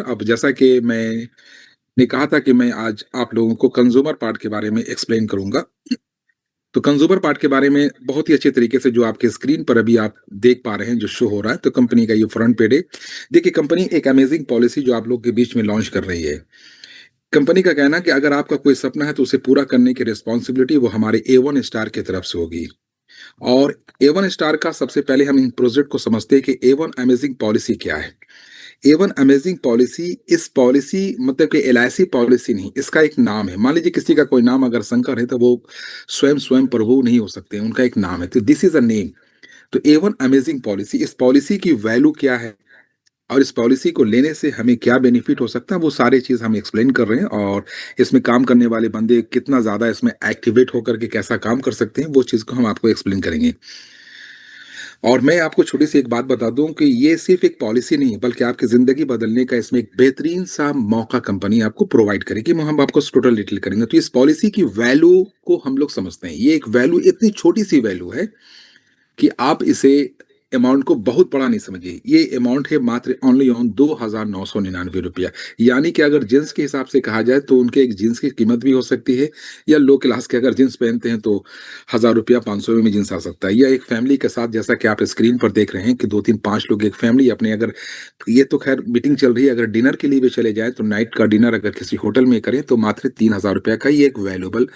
अब जैसा कि मैंने कहा था कि मैं आज आप लोगों को कंज़्यूमर पार्ट के बारे में एक्सप्लेन करूँगा। तो कंज़्यूमर पार्ट के बारे में बहुत ही अच्छे तरीके से जो आपके स्क्रीन पर अभी आप देख पा रहे हैं, जो शो हो रहा है, तो कंपनी का ये फ्रंट पेज है। देखिए, कंपनी एक अमेज़िंग पॉलिसी जो आप लोग के बीच में लॉन्च कर रही है। कंपनी का कहना है कि अगर आपका कोई सपना है, तो उसे पूरा करने की रिस्पॉन्सिबिलिटी वो हमारे A1 स्टार की तरफ से होगी। और A1 स्टार का सबसे पहले हम इन प्रोजेक्ट को समझते हैं कि A1 अमेज़िंग पॉलिसी क्या है? एवन अमेजिंग पॉलिसी, इस पॉलिसी मतलब कि एलआईसी पॉलिसी नहीं, इसका एक नाम है। मान लीजिए किसी का कोई नाम अगर शंकर है, तो वो स्वयं स्वयं प्रभु नहीं हो सकते, उनका एक नाम है, तो दिस इज अ नेम। तो एवन अमेजिंग पॉलिसी, इस पॉलिसी की वैल्यू क्या है और इस पॉलिसी को लेने से हमें क्या बेनिफिट हो सकता है, वो सारी चीज हम एक्सप्लेन कर रहे हैं। और इसमें काम करने वाले बंदे कितना ज्यादा इसमें एक्टिवेट होकर के कैसा काम कर सकते हैं, वो चीज को हम आपको एक्सप्लेन करेंगे। और मैं आपको छोटी-सी एक बात बता दूँ कि ये सिर्फ़ एक पॉलिसी नहीं है, बल्कि आपकी ज़िंदगी बदलने का इसमें एक बेहतरीन-सा मौका कंपनी आपको प्रोवाइड करेगी। हम आपको टोटल डिटेल करेंगे। तो इस पॉलिसी की वैल्यू को हम लोग समझते हैं। ये एक वैल्यू, इतनी छोटी-सी वैल्यू है कि आप इसे अमाउंट को बहुत बड़ा नहीं समझिए। ये अमाउंट है मात्र ओनली ऑन ₹2999। यानी कि अगर जीन्स के हिसाब से कहा जाए, तो उनके एक जीन्स की कीमत भी हो सकती है, या लो क्लास के अगर जीन्स पहनते हैं तो ₹1000 500 में जीन्स आ सकता है। या एक फैमिली के साथ, जैसा कि आप स्क्रीन पर देख रहे हैं कि 2 3 5 लोग एक फैमिली अपने, अगर ये तो खैर मीटिंग चल रही है, अगर डिनर के लिए भी चले जाएँ, तो नाइट का डिनर अगर किसी होटल में करें, तो मात्र ₹3000 का ही एक वैल्यूएबल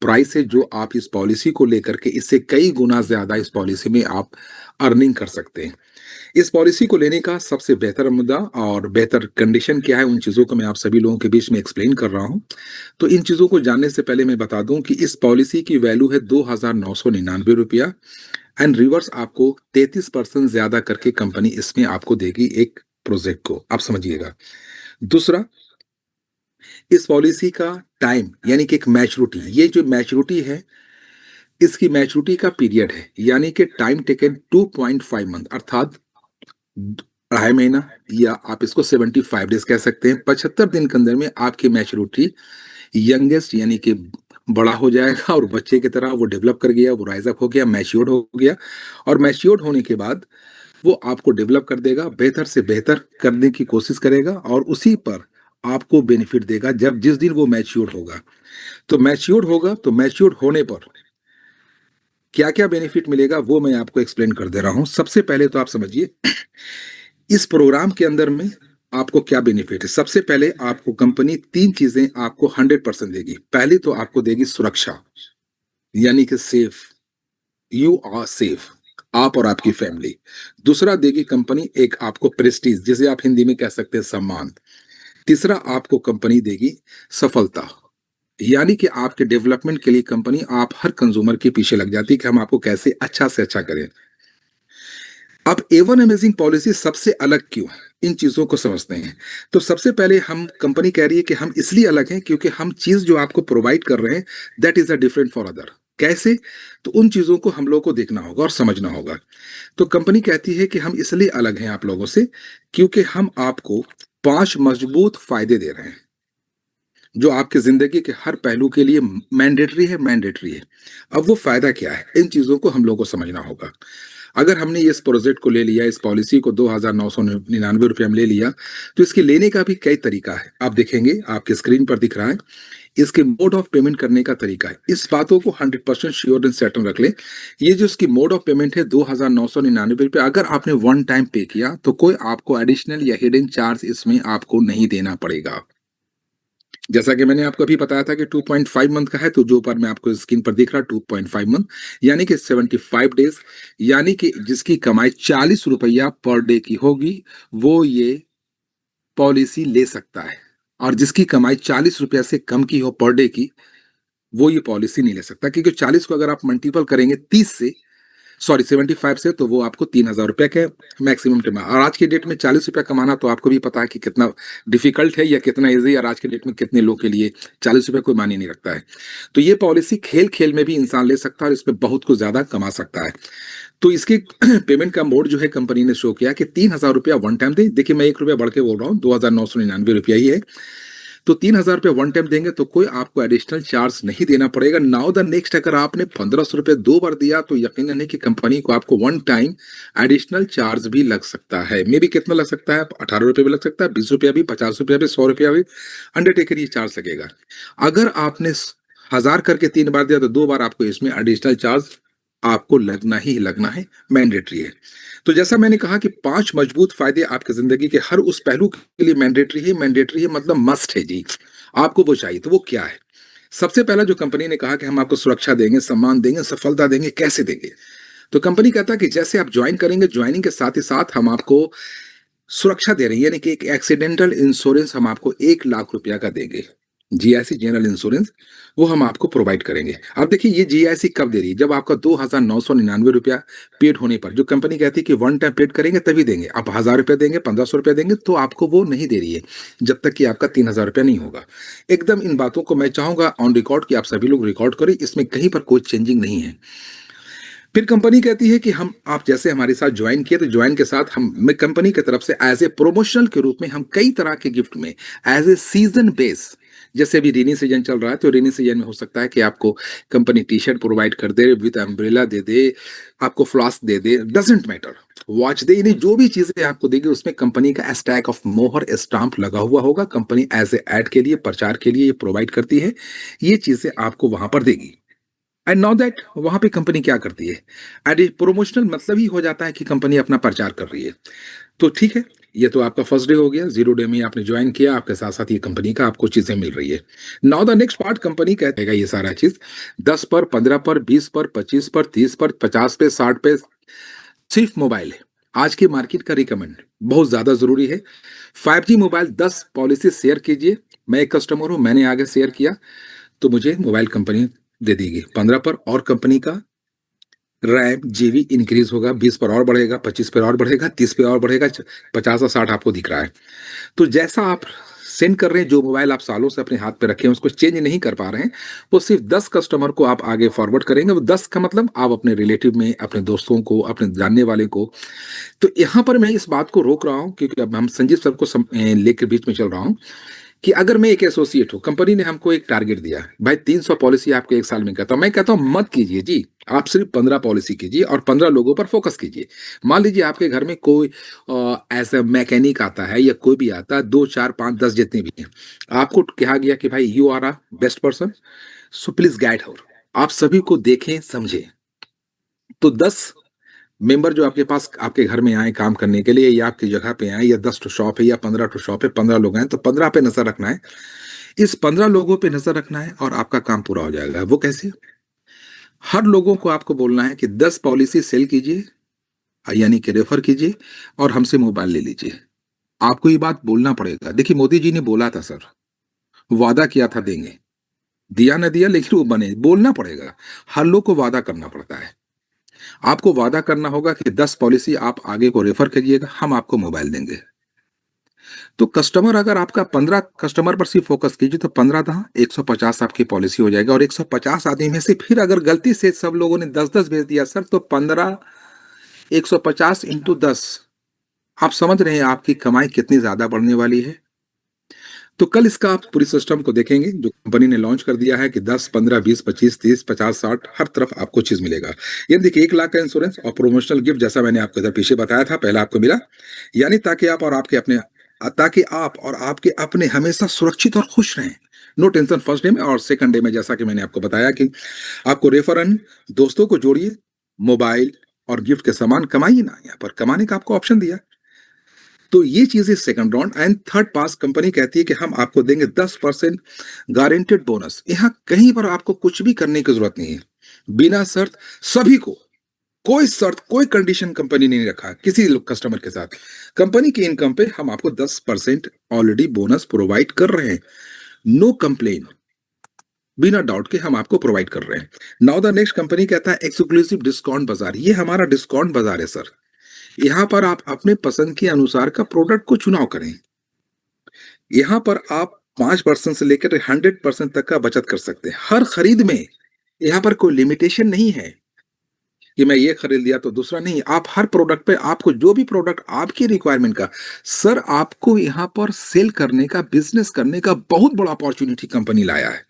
प्राइस है, जो आप इस पॉलिसी को लेकर के इससे कई गुना ज़्यादा इस पॉलिसी में आप अर्निंग कर सकते हैं। इस पॉलिसी को लेने का सबसे बेहतर मुद्दा और बेहतर कंडीशन क्या है, उन चीज़ों को मैं आप सभी लोगों के बीच में एक्सप्लेन कर रहा हूँ। तो इन चीज़ों को जानने से पहले मैं बता दूँ कि इस पॉलिसी की वैल्यू है ₹2999, एंड रिवर्स आपको 33% ज़्यादा करके कंपनी इसमें आपको देगी एक प्रोजेक्ट को, आप समझिएगा। दूसरा, इस पॉलिसी का टाइम यानी कि एक मैच्योरिटी, ये जो मैच्योरिटी है, इसकी मैच्योरिटी का पीरियड है, यानी कि टाइम टेकन 2.5 मंथ, अर्थात 2.5 महीना, या आप इसको 75 डेज कह सकते हैं। 75 दिन के अंदर में आपकी मैच्योरिटी यंगेस्ट यानी कि बड़ा हो जाएगा, और बच्चे की तरह वो डेवलप कर गया, वो राइज अप हो गया, मैच्योर्ड हो गया। और मैच्योर्ड होने के बाद वो आपको डेवलप कर देगा, बेहतर से बेहतर करने की कोशिश करेगा, और उसी पर आपको बेनिफिट देगा जब जिस दिन वो मैच्योर्ड होगा। तो मैच्योर्ड होगा, तो मैच्योर्ड होने पर क्या-क्या बेनिफिट मिलेगा, वो मैं आपको एक्सप्लेन कर दे रहा हूँ। सबसे पहले तो आप समझिए, इस प्रोग्राम के अंदर में आपको क्या बेनिफिट है। सबसे पहले आपको कंपनी 3 चीज़ें आपको 100% देगी। पहली तो आपको देगी सुरक्षा, यानी कि सेफ, यू आर सेफ, आप और आपकी फैमिली। दूसरा देगी कंपनी एक आपको प्रेस्टीज, जिसे आप हिंदी में कह सकते हैं सम्मान। तीसरा आपको कंपनी देगी सफलता, यानी कि आपके डेवलपमेंट के लिए कंपनी आप हर कंज्यूमर के पीछे लग जाती है कि हम आपको कैसे अच्छा से अच्छा करें। अब A1 अमेजिंग पॉलिसी सबसे अलग क्यों है? इन चीज़ों को समझते हैं। तो सबसे पहले हम, कंपनी कह रही है कि हम इसलिए अलग हैं क्योंकि हम चीज़ जो आपको प्रोवाइड कर रहे हैं, that is a different for other. कैसे? तो उन चीज़ों को हम लोग को देखना होगा और समझना होगा। तो कंपनी कहती है कि हम इसलिए अलग हैं आप लोगों से, क्योंकि हम आपको 5 मजबूत फ़ायदे दे रहे हैं, जो आपकी ज़िंदगी के हर पहलू के लिए मैंडेटरी है, मैंडेटरी है। अब वो फ़ायदा क्या है? इन चीज़ों को हम लोगों को समझना होगा। अगर हमने इस प्रोजेक्ट को ले लिया, इस पॉलिसी को ₹2999 में ले लिया, तो इसके लेने का भी कई तरीका है। आप देखेंगे, आपकी स्क्रीन पर दिख रहा है, इसके मोड ऑफ पेमेंट करने का तरीका है। इस बातों को 100% श्योर एंड सर्टेन रख लें। ये जो इसकी मोड ऑफ पेमेंट है ₹2999, अगर आपने वन टाइम पे किया, तो कोई आपको एडिशनल या हिडन चार्ज इसमें आपको नहीं देना पड़ेगा। जैसा कि मैंने आपको अभी बताया था कि 2.5 मंथ का है, तो जो ऊपर मैं आपको स्क्रीन पर दिख रहा है 2.5 मंथ, यानी कि 75 डेज, यानी कि जिसकी कमाई ₹40 पर डे की होगी, वो ये पॉलिसी ले सकता है। और जिसकी कमाई ₹40 से कम की हो पर डे की, वो ये पॉलिसी नहीं ले सकता, क्योंकि 40 को अगर आप मल्टीपल करेंगे 30 से, सॉरी 75 से, तो वो आपको ₹3000 के मैक्सिमम पे। और आज की डेट में ₹40 कमाना, तो आपको भी पता है कि कितना डिफिकल्ट है या कितना ईज़ी है, और आज की डेट में कितने लोग के लिए ₹40 कोई मायने नहीं रखता है। तो ये पॉलिसी खेल-खेल में भी इंसान ले सकता है, और इसमें बहुत कुछ ज़्यादा कमा सकता है। तो इसकी पेमेंट का मोड जो है, कंपनी ने शो किया कि ₹3000 वन टाइम दें। देखिए, मैं ₹1 बढ़ के बोल रहा हूँ, ₹2999 ही है। तो 3,000 रुपए वन टाइम देंगे तो कोई आपको एडिशनल चार्ज नहीं देना पड़ेगा। नाउ द नेक्स्ट, अगर आपने 1,500 रुपए 2 बार दिया तो यकीनन है कि कंपनी को आपको वन टाइम एडिशनल चार्ज भी लग सकता है। मेबी कितना लग सकता है? 18 रुपए भी लग सकता है, 20 रुपया भी, 50 रुपया भी, 100 रुपया भी, अंडरटेकर ये चार्ज लगेगा। अगर आपने 1,000 करके 3 बार दिया तो 2 बार आपको इसमें एडिशनल चार्ज आपको लगना ही लगना है, मैंडेटरी है। तो जैसा मैंने कहा कि 5 मजबूत फ़ायदे आपकी ज़िंदगी के हर उस पहलू के लिए मैंडेटरी है मतलब मस्ट है जी। आपको वो चाहिए, तो वो क्या है? सबसे पहला जो कंपनी ने कहा कि हम आपको सुरक्षा देंगे, सम्मान देंगे, सफलता देंगे, कैसे देंगे? तो कंपनी कहता है कि जैसे आप जॉइन करेंगे, जॉइनिंग के साथ ही साथ हम आपको सुरक्षा दे रही है, यानी कि एक एक्सीडेंटल इंश्योरेंस हम आपको 1,00,000 रुपया का देंगे। जीआईसी जनरल इंश्योरेंस, वो हम आपको प्रोवाइड करेंगे। अब देखिए ये जीआईसी कब दे रही है? जब आपका 2,999 रुपया पेड होने पर, जो कंपनी कहती है कि वन टाइम पेड करेंगे तभी देंगे। आप 1,000 रुपया देंगे, 1,500 रुपया देंगे तो आपको वो नहीं दे रही है, जब तक कि आपका 3,000 रुपया नहीं होगा। एकदम इन बातों को मैं चाहूँगा ऑन रिकॉर्ड कि आप सभी लोग रिकॉर्ड करें, इसमें कहीं पर कोई चेंजिंग नहीं है। फिर कंपनी कहती है कि हम आप जैसे हमारे साथ ज्वाइन किए तो ज्वाइन के साथ हम मैं कंपनी की तरफ से एज ए प्रोमोशनल के रूप में हम कई तरह के गिफ्ट में एज ए सीजन बेस, जैसे अभी रेनी सीजन चल रहा है तो रेनी सीजन में हो सकता है कि आपको कंपनी टी शर्ट प्रोवाइड कर दे, विद अम्ब्रेला दे दे, आपको फ्लास्क दे दे, डजेंट मैटर, वॉच दे, यानी जो भी चीजें आपको देगी उसमें कंपनी का स्टैक ऑफ मोहर स्टाम्प लगा हुआ होगा। कंपनी एज ए एड के लिए, प्रचार के लिए ये प्रोवाइड करती है, ये चीजें आपको वहां पर देगी। एंड नाउ दैट वहां पे कंपनी क्या करती है? एड प्रोमोशनल मतलब ही हो जाता है कि कंपनी अपना प्रचार कर रही है। तो ठीक है, ये तो आपका फर्स्ट डे हो गया, 0 डे में आपने ज्वाइन किया, आपके साथ साथ ये कंपनी का आपको चीजें मिल रही है। Now the next part, company कहतेगा ये सारा चीज 10 पर, 15 पर, 20 पर, 25 पर, 30 पर, 50 पे, 60 पे, सिर्फ मोबाइल है। आज की मार्केट का रिकमेंड बहुत ज्यादा जरूरी है। 5G मोबाइल 10 पॉलिसी शेयर कीजिए। मैं एक कस्टमर हूं, मैंने आगे शेयर किया तो मुझे मोबाइल कंपनी दे देगी 15 पर, और कंपनी का रैम जीबी इंक्रीज होगा, 20 पर और बढ़ेगा, 25 पर और बढ़ेगा, 30 पे और बढ़ेगा, 50 और 60 आपको दिख रहा है। तो जैसा आप सेंड कर रहे हैं, जो मोबाइल आप सालों से अपने हाथ पे रखे हैं उसको चेंज नहीं कर पा रहे हैं, वो सिर्फ 10 कस्टमर को आप आगे फॉरवर्ड करेंगे। वो 10 का मतलब आप अपने रिलेटिव में, अपने दोस्तों को, अपने जानने वाले को। तो यहाँ पर मैं इस बात को रोक रहा हूँ क्योंकि अब हम संजीव सर को लेकर बीच में चल रहा हूँ कि अगर मैं एक एसोसिएट हूँ, कंपनी ने हमको एक टारगेट दिया भाई 300 पॉलिसी आपको एक साल में करता हूँ, मैं कहता हूँ मत कीजिए जी। आप सिर्फ 15 पॉलिसी कीजिए और 15 लोगों पर फोकस कीजिए। मान लीजिए आपके घर में कोई ऐसा मैकेनिक आता है या कोई भी आता है, 2 4 5 10 जितने भी हैं, आपको कहा गया कि भाई you are a best person, so please guide her. आप सभी को देखें समझें। तो 10 मेंबर जो आपके पास आपके घर में आए काम करने के लिए, या आपकी जगह पे आए, या 10 ठो शॉप है या 15 ठो शॉप है, 15 लोग आए तो 15 पे नजर रखना है। इस 15 लोगों पे नजर रखना है और आपका काम पूरा हो जाएगा। वो कैसे? हर लोगों को आपको बोलना है कि 10 पॉलिसी सेल कीजिए, यानी कि रेफर कीजिए, और हमसे मोबाइल ले लीजिए। आपको ये बात बोलना पड़ेगा। देखिए मोदी जी ने बोला था सर, वादा किया था देंगे, दिया ना दिया लेकिन वो बने, बोलना पड़ेगा। हर लोग को वादा करना पड़ता है। आपको वादा करना होगा कि 10 पॉलिसी आप आगे को रेफर करिएगा, हम आपको मोबाइल देंगे। तो कस्टमर, अगर आपका 15 कस्टमर पर सिर्फ फोकस कीजिए तो 15 दहाँ 150 आपकी पॉलिसी हो जाएगा। और 150 आदमी में से फिर अगर गलती से सब लोगों ने 10-10 भेज दिया सर, तो 15 150 इंटू 10, आप समझ रहे हैं आपकी कमाई कितनी ज्यादा बढ़ने वाली है। तो कल इसका आप पूरी सिस्टम को देखेंगे जो कंपनी ने लॉन्च कर दिया है कि 10 15 20 25 30 50 60 हर तरफ आपको चीज मिलेगा। ये देखिए 1 लाख का इंश्योरेंस और प्रोमोशनल गिफ्ट, जैसा मैंने आपको इधर पीछे बताया था, पहला आपको मिला, यानी ताकि आप और आपके अपने हमेशा सुरक्षित और खुश रहें। नो टेंशन फर्स्ट डे में, और सेकंड डे में जैसा कि मैंने आपको बताया कि आपको रेफरन, दोस्तों को जोड़िए, मोबाइल और गिफ्ट के सामान कमाइए ना, यहाँ पर कमाने का आपको ऑप्शन दिया। तो ये चीजें second round. And third pass, company कहती है कि हम आपको देंगे 10% गारंटेड बोनस। यहाँ कहीं पर आपको कुछ भी करने की जरूरत नहीं है, बिना शर्त, सभी को, कोई शर्त कोई कंडीशन कंपनी ने नहीं रखा किसी कस्टमर के साथ। कंपनी की इनकम पे हम आपको 10% ऑलरेडी बोनस प्रोवाइड कर रहे हैं। नो कंप्लेन, बिना डाउट के हम आपको प्रोवाइड कर रहे हैं। नाउ द नेक्स्ट, कंपनी कहता है एक्सक्लूसिव डिस्काउंट बाजार। ये हमारा डिस्काउंट बाजार है सर। यहाँ पर आप अपने पसंद के अनुसार का प्रोडक्ट को चुनाव करें। यहाँ पर आप 5% से लेकर 100% तक का बचत कर सकते हैं हर खरीद में। यहाँ पर कोई लिमिटेशन नहीं है। कि मैं ये खरीद लिया तो दूसरा नहीं, आप हर प्रोडक्ट पे आपको जो भी प्रोडक्ट आपकी रिक्वायरमेंट का, सर आपको यहाँ पर सेल करने का, बिज़नेस करने का बहुत बड़ा अपॉर्च्युनिटी कंपनी लाया है।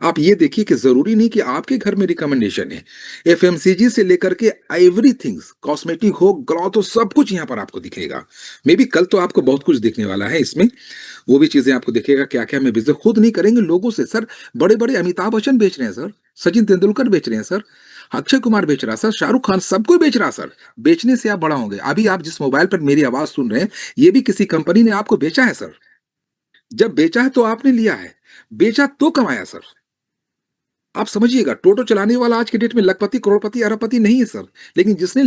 आप ये देखिए कि ज़रूरी नहीं कि आपके घर में रिकमेंडेशन है। एफएमसीजी से लेकर के एवरीथिंग्स, कॉस्मेटिक हो, क्लॉथ हो, सब कुछ यहाँ पर आपको दिखेगा। मे बी कल तो आपको बहुत कुछ दिखने वाला है इसमें, वो भी चीज़ें आपको दिखेगा क्या-क्या हमें बिज़नेस खुद नहीं करेंगे लोगों से सर, बड़े-बड़े अमिताभ बच्चन बेच रहे हैं सर, सचिन तेंदुलकर बेच रहे हैं सर, अक्षय कुमार बेच रहा है सर, शाहरुख खान सब कोई बेच रहा है सर। बेचने से आप बड़ा होंगे। अभी आप जिस मोबाइल पर मेरी आवाज़ सुन रहे हैं, ये भी किसी कंपनी ने आपको बेचा है सर। जब बेचा है तो आपने लिया है, बेचा तो कमाया सर। आप समझिएगा, टोटो चलाने वाला आज के डेट में लखपति, करोड़पति, अरबपति नहीं है सर, लेकिन जिसने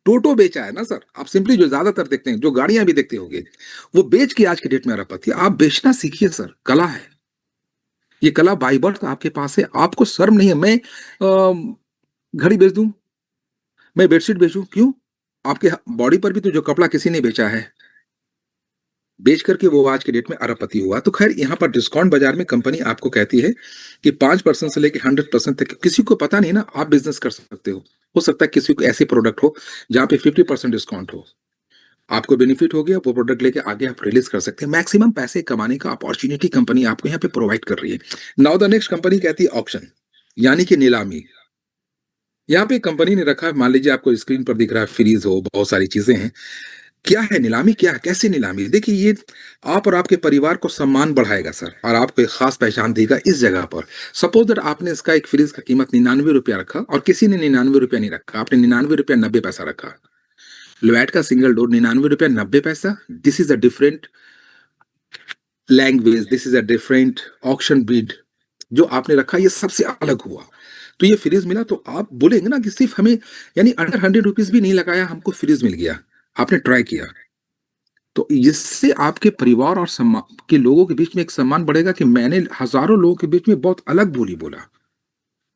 टोटो बेचा है ना सर, आप सिंपली जो ज्यादातर देखते हैं, जो गाड़ियां भी देखते होंगे, वो बेच के आज के डेट में अरबपति। आप बेचना सीखिए सर, कला है। ये कला बाय बर्थ आपके पास है, आपको शर्म नहीं है। मैं घड़ी बेच दूं, मैं बेडशीट बेचूं, क्यों? आपके बॉडी पर भी तो जो कपड़ा किसी ने बेचा है, बेच करके वो आज के डेट में अरबपति हुआ। तो खैर यहाँ पर डिस्काउंट बाजार में कंपनी आपको कहती है कि 5% से लेके 100% तक, किसी को पता नहीं ना, आप बिजनेस कर सकते हो सकता है किसी को ऐसे प्रोडक्ट हो जहाँ पे 50% डिस्काउंट हो, आपको बेनिफिट हो गया, वो प्रोडक्ट लेके आगे आप रिलीज कर सकते हैं। मैक्सिमम पैसे कमाने का अपॉर्चुनिटी कंपनी आपको यहाँ पे प्रोवाइड कर रही है। नाउ द नेक्स्ट कंपनी कहती है ऑक्शन, यानी कि नीलामी। यहाँ पे कंपनी ने रखा है, मान लीजिए आपको स्क्रीन पर दिख रहा है फ्रीज हो, बहुत सारी चीजें हैं। क्या है नीलामी, क्या है, कैसे नीलामी? देखिए ये आप और आपके परिवार को सम्मान बढ़ाएगा सर, और आपको एक खास पहचान देगा इस जगह पर। सपोज दैट आपने इसका एक फ्रिज का कीमत 99 रुपया रखा और किसी ने 99 रुपया नहीं रखा, आपने 99 रुपया 90 पैसा रखा। लोएट का सिंगल डोर 99 रुपया 90 पैसा। This is a different language, this is a different auction Beed जो आपने रखा, ये सबसे अलग हुआ। तो ये फ्रिज मिला तो आप बोलेंगे ना कि सिर्फ हमें, यानी अंडर 100 रुपीज भी नहीं लगाया, हमको फ्रिज मिल गया, आपने ट्राई किया। तो इससे आपके परिवार और के लोगों के बीच में एक सम्मान बढ़ेगा कि मैंने हजारों लोगों के बीच में बहुत अलग बोली बोला,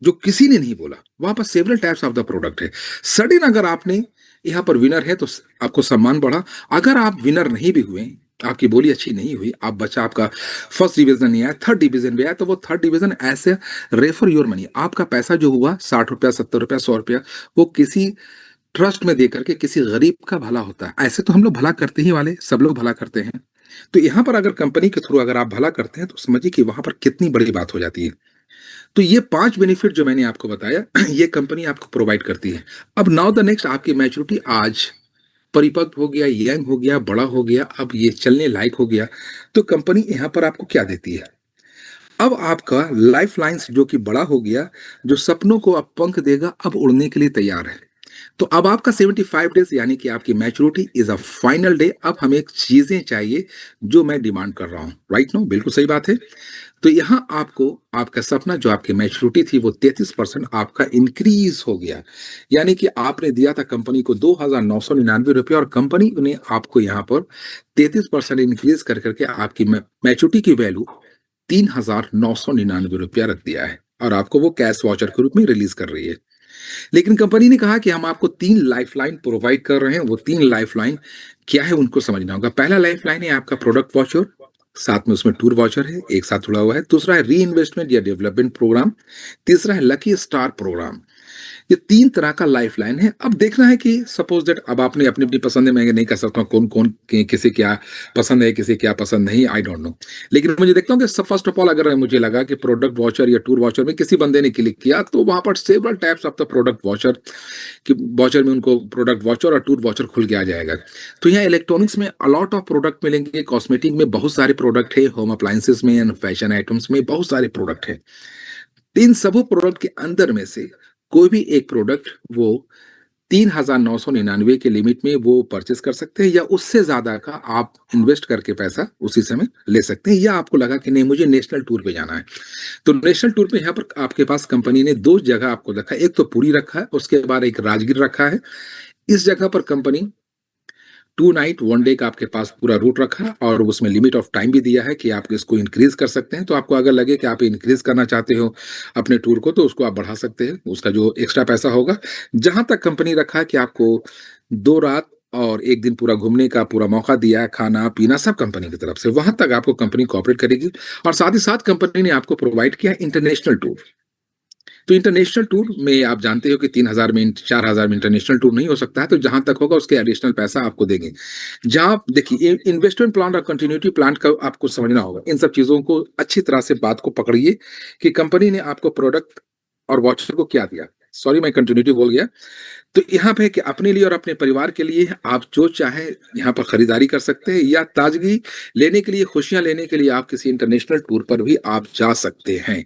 जो किसी ने नहीं बोला। वहां पर several types of the product है। सडन अगर आपने यहाँ पर विनर है तो आपको सम्मान बढ़ा। अगर आप विनर नहीं भी हुए, आपकी बोली अच्छी नहीं हुई, आप बच्चा आपका फर्स्ट डिवीजन नहीं आया, थर्ड डिवीजन भी आया, तो वो थर्ड डिवीजन ऐसे रेफर योर मनी, आपका पैसा जो हुआ 60 रुपया, 70 रुपया, 100 रुपया, वो किसी ट्रस्ट में देकर के किसी गरीब का भला होता है। ऐसे तो हम लोग भला करते ही वाले, सब लोग भला करते हैं। तो यहाँ पर अगर कंपनी के थ्रू अगर आप भला करते हैं तो समझिए कि वहां पर कितनी बड़ी बात हो जाती है। तो ये 5 बेनिफिट जो मैंने आपको बताया, ये कंपनी आपको प्रोवाइड करती है। अब नाउ द नेक्स्ट, आपकी मैच्योरिटी आज परिपक्व हो गया, यंग हो गया, बड़ा हो गया, अब ये चलने लायक हो गया, तो कंपनी यहाँ पर आपको क्या देती है? अब आपका लाइफ लाइन्स जो कि बड़ा हो गया, जो सपनों को अब पंख देगा, अब उड़ने के लिए तैयार है। तो अब आपका 75 डेज यानी कि आपकी maturity is a final day. अब हमें चीजें चाहिए जो मैं डिमांड कर रहा हूं, राइट? नो, बिल्कुल सही बात है। तो यहां आपको आपका सपना जो आपकी मैच्योरिटी थी वो 33% आपका इंक्रीज हो गया। यानी कि आपने दिया था कंपनी को 2,999 रुपये और कंपनी ने आपको यहां पर 33% इंक्रीज कर करके आपकी मैच्योरिटी की वैल्यू 3,999 रुपया रख दिया है, और आपको वो कैश वाउचर के रूप में रिलीज कर रही है। लेकिन कंपनी ने कहा कि हम आपको 3 लाइफलाइन प्रोवाइड कर रहे हैं। वो 3 लाइफलाइन क्या है उनको समझना होगा। पहला लाइफलाइन है आपका प्रोडक्ट वाउचर, साथ में उसमें टूर वाउचर है, एक साथ जुड़ा हुआ है। दूसरा है री इन्वेस्टमेंट या डेवलपमेंट प्रोग्राम। तीसरा है लकी स्टार प्रोग्राम। ये 3 तरह का लाइफलाइन है। अब देखना है कि सपोज दैट अब आपने अपनी-अपनी पसंद है, मैं नहीं कह सकता हूँ कौन-कौन किसे क्या पसंद है, किसे क्या पसंद नहीं, आई डोंट नो। लेकिन मुझे देखता हूँ कि फर्स्ट ऑफ ऑल अगर मुझे लगा कि प्रोडक्ट वाउचर या टूर वाउचर में किसी बंदे ने क्लिक किया, तो वहाँ पर several types of the product voucher कि वाउचर में उनको प्रोडक्ट वाउचर और टूर वाउचर खुल के आ जाएगा। तो यहाँ इलेक्ट्रॉनिक्स में अलॉट ऑफ प्रोडक्ट मिलेंगे, कॉस्मेटिक में बहुत सारे प्रोडक्ट है, होम अप्लायंसेस में एंड फैशन आइटम्स में बहुत सारे प्रोडक्ट है। इन सब प्रोडक्ट के अंदर में से कोई भी एक प्रोडक्ट वो 3,999 के लिमिट में वो परचेस कर सकते हैं, या उससे ज्यादा का आप इन्वेस्ट करके पैसा उसी समय ले सकते हैं। या आपको लगा कि नहीं मुझे नेशनल टूर पे जाना है, तो नेशनल टूर पे यहाँ पर आपके पास कंपनी ने 2 जगह आपको रखा है। एक तो पुरी रखा है, उसके बाद एक राजगीर रखा है। इस जगह पर कंपनी 2 नाइट 1 डे का आपके पास पूरा रूट रखा है, और उसमें लिमिट ऑफ टाइम भी दिया है कि आप इसको इंक्रीज कर सकते हैं। तो आपको अगर लगे कि आप इंक्रीज करना चाहते हो अपने टूर को, तो उसको आप बढ़ा सकते हैं, उसका जो एक्स्ट्रा पैसा होगा। जहां तक कंपनी रखा है कि आपको 2 रात और 1 दिन पूरा घूमने का पूरा मौका दिया है, खाना पीना सब कंपनी की तरफ से, वहां तक आपको कंपनी कोऑपरेट करेगी। और साथ ही साथ कंपनी ने आपको प्रोवाइड किया इंटरनेशनल टूर। तो इंटरनेशनल टूर में आप जानते हो कि 3000 में 4000 में इंटरनेशनल टूर नहीं हो सकता है, तो जहाँ तक होगा उसके एडिशनल पैसा आपको देंगे। जहाँ आप देखिए इन्वेस्टमेंट प्लान और कंटिन्यूटी प्लान का आपको समझना होगा। इन सब चीज़ों को अच्छी तरह से बात को पकड़िए कि कंपनी ने आपको प्रोडक्ट और वाउचर को क्या दिया। सॉरी मैं कंटिन्यूटी बोल गया। तो यहाँ पे कि अपने लिए और अपने परिवार के लिए आप जो चाहें यहाँ पर खरीदारी कर सकते हैं या ताजगी लेने के लिए, खुशियां लेने के लिए आप किसी इंटरनेशनल टूर पर भी आप जा सकते हैं।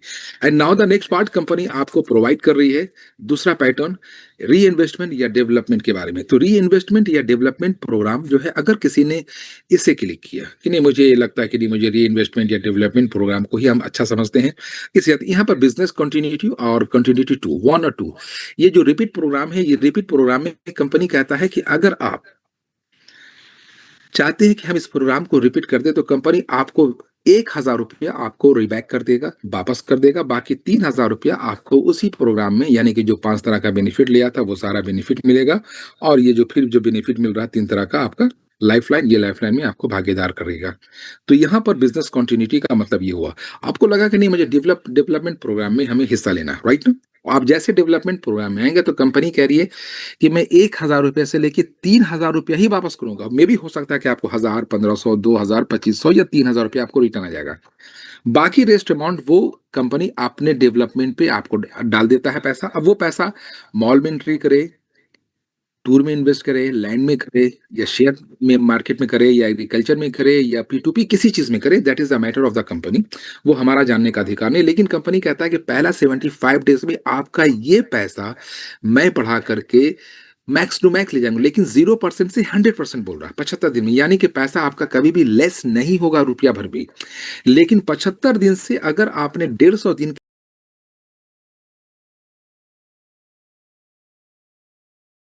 And now the next part, company आपको प्रोवाइड कर रही है दूसरा पैटर्न, री इन्वेस्टमेंट या डेवलपमेंट के बारे में। तो री इन्वेस्टमेंट या डेवलपमेंट प्रोग्राम जो है, अगर किसी ने इसे क्लिक किया कि नहीं मुझे लगता है कि नहीं मुझे री इन्वेस्टमेंट या डेवलपमेंट प्रोग्राम को ही हम अच्छा समझते हैं, इस यहाँ पर बिजनेस कंटिन्यूटी और कंटिन्यूटी टू, वन और टू, ये जो रिपीट प्रोग्राम है, ये रिपीट प्रोग्राम में कंपनी कहता है कि अगर आप चाहते हैं कि हम इस प्रोग्राम को रिपीट कर दें, तो कंपनी आपको 1000 रुपया आपको रिबैक कर देगा, वापस कर देगा। बाकी 3000 रुपया आपको उसी प्रोग्राम में, यानी कि जो 5 तरह का बेनिफिट लिया था वो सारा बेनिफिट मिलेगा। और ये जो फिर जो बेनिफिट मिल रहा है 3 तरह का, आपका लाइफलाइन, ये लाइफलाइन में आपको भागीदार करेगा। तो यहाँ पर बिजनेस कंटिन्यूटी का मतलब ये हुआ। आपको लगा कि नहीं मुझे डेवलपमेंट प्रोग्राम में हमें हिस्सा लेना है, राइट ना? आप जैसे डेवलपमेंट प्रोग्राम में आएंगे तो कंपनी कह रही है कि मैं 1000 रुपये से लेके 3000 रुपया ही वापस करूंगा। मे भी हो सकता है कि आपको 1000, 1500, 2000, 2500 या 3000 रुपया आपको रिटर्न आ जाएगा। बाकी रेस्ट अमाउंट वो कंपनी अपने डेवलपमेंट पे आपको डाल देता है पैसा। अब वो पैसा मॉल में एंट्री करे, टूर में इन्वेस्ट करे, लैंड में करे, या शेयर में मार्केट में करे, या एग्रीकल्चर में करे, या P2P किसी चीज में करे, that is the matter of the company. वो हमारा जानने का अधिकार नहीं। लेकिन कंपनी कहता है कि पहला 75 डेज में आपका ये पैसा मैं बढ़ा करके मैक्स टू मैक्स ले जाऊंगा, लेकिन 0% से 100% बोल रहा है 75 दिन में। यानी कि पैसा आपका कभी भी लेस नहीं होगा रुपया भर भी। लेकिन 75 दिन से अगर आपने 150 दिन